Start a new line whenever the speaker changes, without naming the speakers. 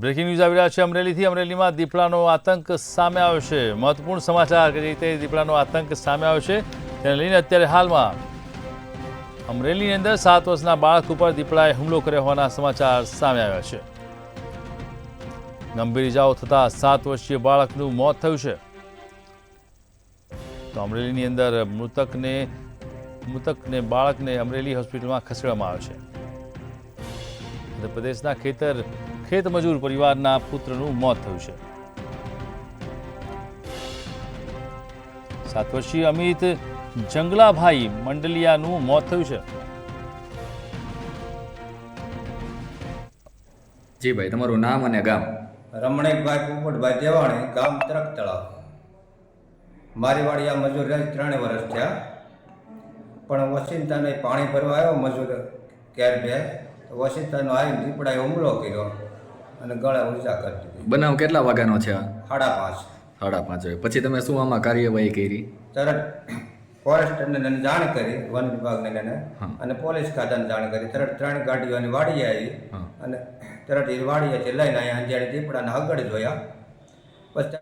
Breaking news આવી રહ્યા છે અમરેલીથી। અમરેલીમાં દીપડાનો આતંક સામે આવ્યો છે। મહત્વપૂર્ણ સમાચાર કે જે રીતે દીપડાનો આતંક સામે આવ્યો છે તેને લઈને અત્યારે હાલમાં અમરેલીની અંદર 7 વર્ષના બાળક ઉપર દીપડાએ હુમલો કર્યો હોવાના સમાચાર સામે આવ્યા છે। ગંભીર ઇજાઓ થતાં 7 વર્ષીય બાળકનું મોત થયું છે। તો અમરેલીની અંદર મૃતકને બાળકને અમરેલી હોસ્પિટલમાં ખસેડવામાં આવ્યો છે। મધ્યપ્રદેશના ખેત મજૂર પરિવારના પુત્રનું મોત થયું છે। 7 વર્ષીય અમિત જંગલાભાઈ મંડલિયાનું મોત થયું છે।
જી ભાઈ, તમારું નામ અને ગામ?
રમણીકભાઈ પોપટભાઈ દેવાણી, ગામ તરક તળાવ। મારી વાડી આ મજૂર રહે 3 વર્ષ થયા, પણ વસિંતાને પાણી ભરવા આવ્યો મજૂર કેર બે, તો વસિંતાનો આવીને દીપડાએ હુમલો કર્યો અને ગળે ઊંચા કરી દીધી।
બનાવ કેટલા વાગ્યાનો છે?
5:30।
5:30 વાગે। પછી તમે શું આમાં કાર્યવાહી કરી?
તરત ફોરેસ્ટરને જાણ કરી, વન વિભાગને લઈને, અને પોલીસ ખાતાને જાણ કરી। તરત 3 ગાડીઓની વાડી આવી અને તરત એ વાડીએથી લઈને અહીંયા અંજારી દીપડાને આગળ જોયા। પછી